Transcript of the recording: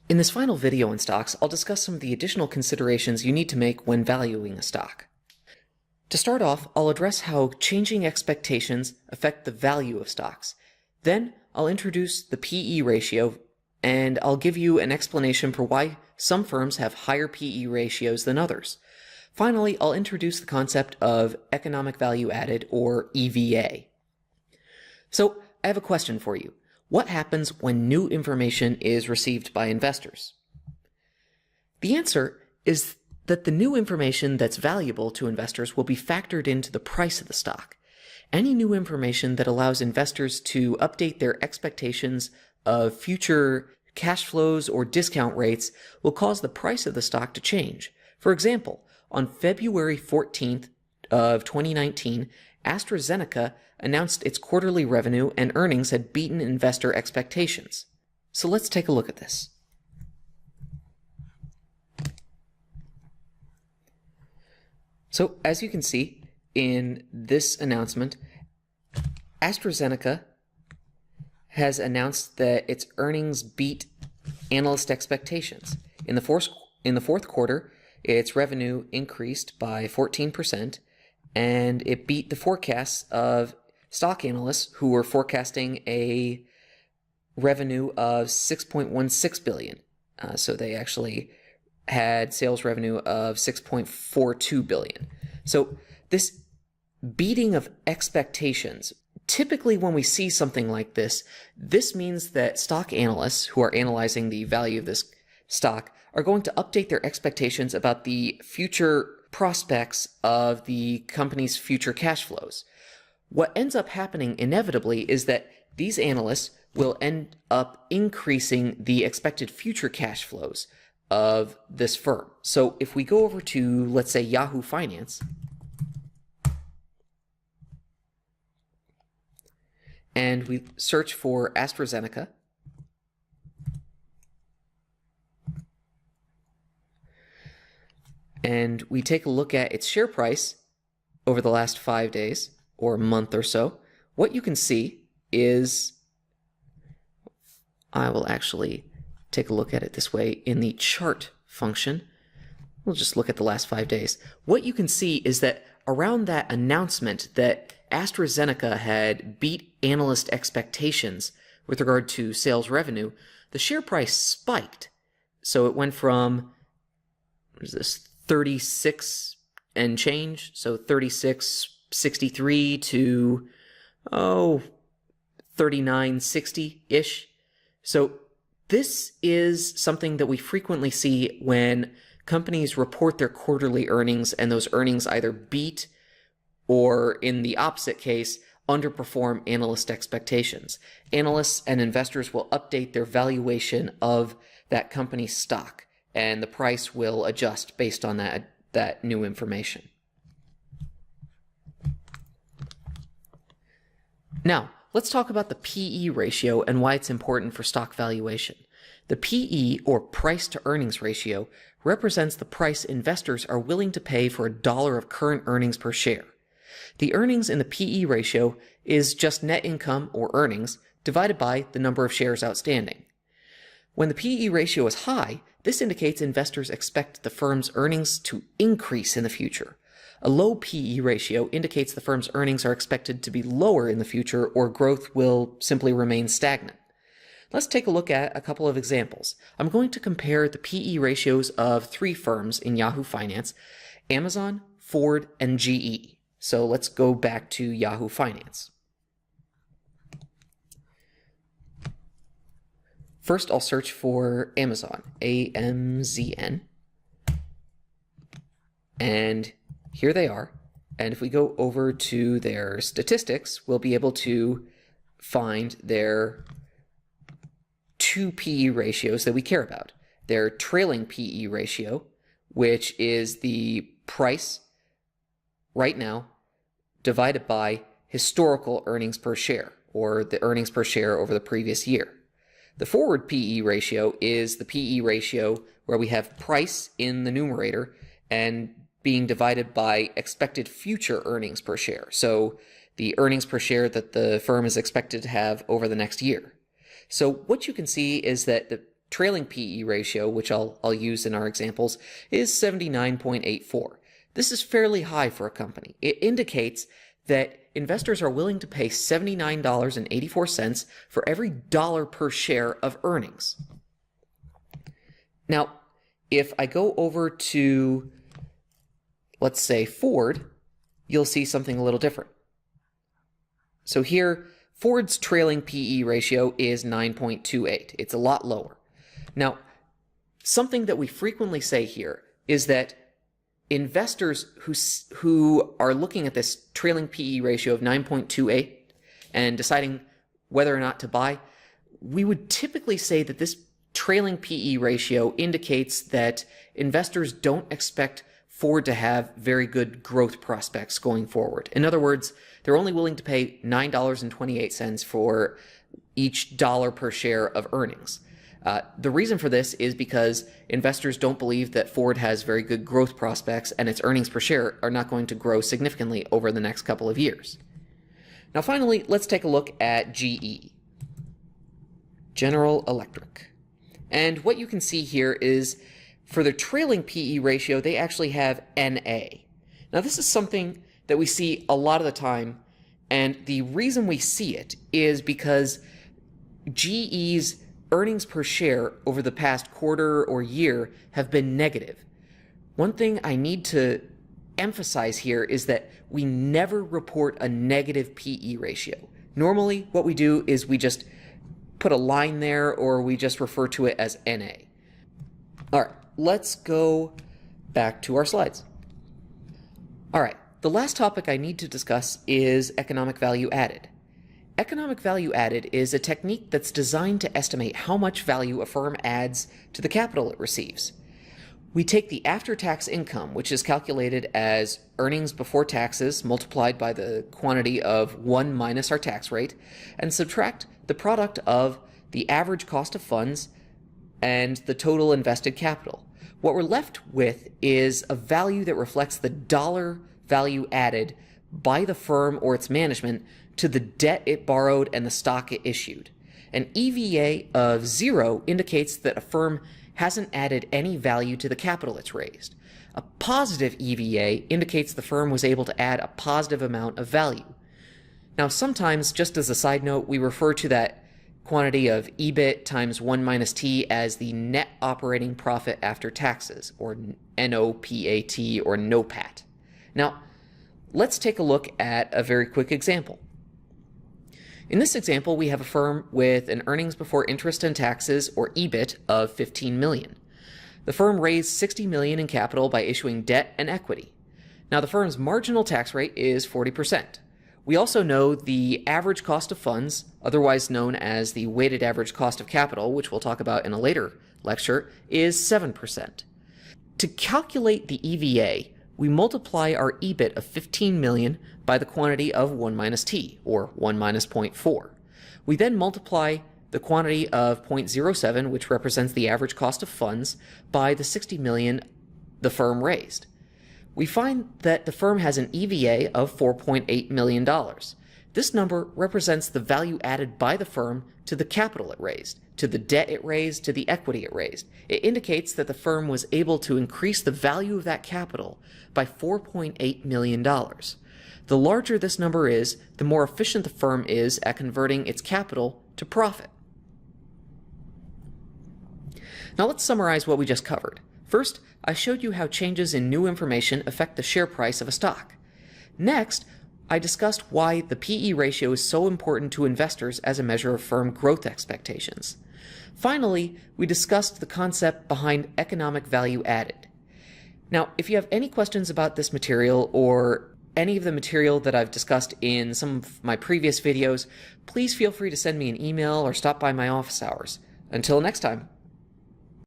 In this final video on stocks, I'll discuss some of the additional considerations you need to make when valuing a stock. To start off, I'll address how changing expectations affect the value of stocks. Then, I'll introduce the PE ratio, and I'll give you an explanation for why some firms have higher PE ratios than others. Finally, I'll introduce the concept of economic value added, or EVA. So, I have a question for you. What happens when new information is received by investors? The answer is that the new information that's valuable to investors will be factored into the price of the stock. Any new information that allows investors to update their expectations of future cash flows or discount rates will cause the price of the stock to change. For example, on February 14th of 2019, AstraZeneca announced its quarterly revenue and earnings had beaten investor expectations. So let's take a look at this. So as you can see in this announcement, AstraZeneca has announced that its earnings beat analyst expectations. In the fourth quarter, its revenue increased by 14%, and it beat the forecasts of stock analysts who were forecasting a revenue of $6.16 billion. So they actually had sales revenue of $6.42 billion. So this beating of expectations, typically when we see something like this means that stock analysts who are analyzing the value of this stock are going to update their expectations about the future prospects of the company's future cash flows. What ends up happening inevitably is that these analysts will end up increasing the expected future cash flows of this firm. So if we go over to, let's say, Yahoo Finance, and we search for AstraZeneca, and we take a look at its share price over the last 5 days or month or so, what you can see is, I will actually take a look at it this way in the chart function. We'll just look at the last 5 days. What you can see is that around that announcement that AstraZeneca had beat analyst expectations with regard to sales revenue, the share price spiked. So it went from, what is this, 36 and change, so 36.63 to 39.60-ish. So this is something that we frequently see when companies report their quarterly earnings and those earnings either beat or, in the opposite case, underperform analyst expectations. Analysts and investors will update their valuation of that company's stock, and the price will adjust based on that new information. Now, let's talk about the PE ratio and why it's important for stock valuation. The PE, or price to earnings ratio, represents the price investors are willing to pay for $1 of current earnings per share. The earnings in the PE ratio is just net income, or earnings, divided by the number of shares outstanding. When the PE ratio is high, this indicates investors expect the firm's earnings to increase in the future. A low PE ratio indicates the firm's earnings are expected to be lower in the future, or growth will simply remain stagnant. Let's take a look at a couple of examples. I'm going to compare the PE ratios of 3 firms in Yahoo Finance: Amazon, Ford, and GE. So let's go back to Yahoo Finance. First, I'll search for Amazon, AMZN, and here they are. And if we go over to their statistics, we'll be able to find their 2 PE ratios that we care about. Their trailing PE ratio, which is the price right now divided by historical earnings per share, or the earnings per share over the previous year. The forward PE ratio is the PE ratio where we have price in the numerator and being divided by expected future earnings per share. So the earnings per share that the firm is expected to have over the next year. So what you can see is that the trailing PE ratio, which I'll use in our examples, is 79.84. This is fairly high for a company. It indicates that investors are willing to pay $79.84 for every dollar per share of earnings. Now, if I go over to, let's say, Ford, you'll see something a little different. So here, Ford's trailing PE ratio is 9.28. It's a lot lower. Now, something that we frequently say here is that investors who are looking at this trailing PE ratio of 9.28 and deciding whether or not to buy, we would typically say that this trailing PE ratio indicates that investors don't expect Ford to have very good growth prospects going forward. In other words, they're only willing to pay $9.28 for each dollar per share of earnings. The reason for this is because investors don't believe that Ford has very good growth prospects and its earnings per share are not going to grow significantly over the next couple of years. Now finally, let's take a look at GE, General Electric. And what you can see here is for the trailing PE ratio, they actually have NA. Now this is something that we see a lot of the time, and the reason we see it is because GE's earnings per share over the past quarter or year have been negative. One thing I need to emphasize here is that we never report a negative PE ratio. Normally, what we do is we just put a line there, or we just refer to it as NA. All right, let's go back to our slides. All right, the last topic I need to discuss is economic value added. Economic value added is a technique that's designed to estimate how much value a firm adds to the capital it receives. We take the after-tax income, which is calculated as earnings before taxes multiplied by the quantity of 1 minus our tax rate, and subtract the product of the average cost of funds and the total invested capital. What we're left with is a value that reflects the dollar value added by the firm or its management to the debt it borrowed and the stock it issued. An EVA of 0 indicates that a firm hasn't added any value to the capital it's raised. A positive EVA indicates the firm was able to add a positive amount of value. Now sometimes, just as a side note, we refer to that quantity of EBIT times 1 minus T as the net operating profit after taxes, or NOPAT, or NOPAT. Now, let's take a look at a very quick example. In this example, we have a firm with an earnings before interest and taxes, or EBIT, of $15 million. The firm raised $60 million in capital by issuing debt and equity. Now, the firm's marginal tax rate is 40%. We also know the average cost of funds, otherwise known as the weighted average cost of capital, which we'll talk about in a later lecture, is 7%. To calculate the EVA, we multiply our EBIT of $15 million by the quantity of 1 minus T, or 1 minus 0.4. We then multiply the quantity of 0.07, which represents the average cost of funds, by the $60 million the firm raised. We find that the firm has an EVA of $4.8 million. This number represents the value added by the firm to the capital it raised, to the debt it raised, to the equity it raised. It indicates that the firm was able to increase the value of that capital by $4.8 million. The larger this number is, the more efficient the firm is at converting its capital to profit. Now let's summarize what we just covered. First, I showed you how changes in new information affect the share price of a stock. Next, I discussed why the PE ratio is so important to investors as a measure of firm growth expectations. Finally, we discussed the concept behind economic value added. Now, if you have any questions about this material or any of the material that I've discussed in some of my previous videos, please feel free to send me an email or stop by my office hours. Until next time.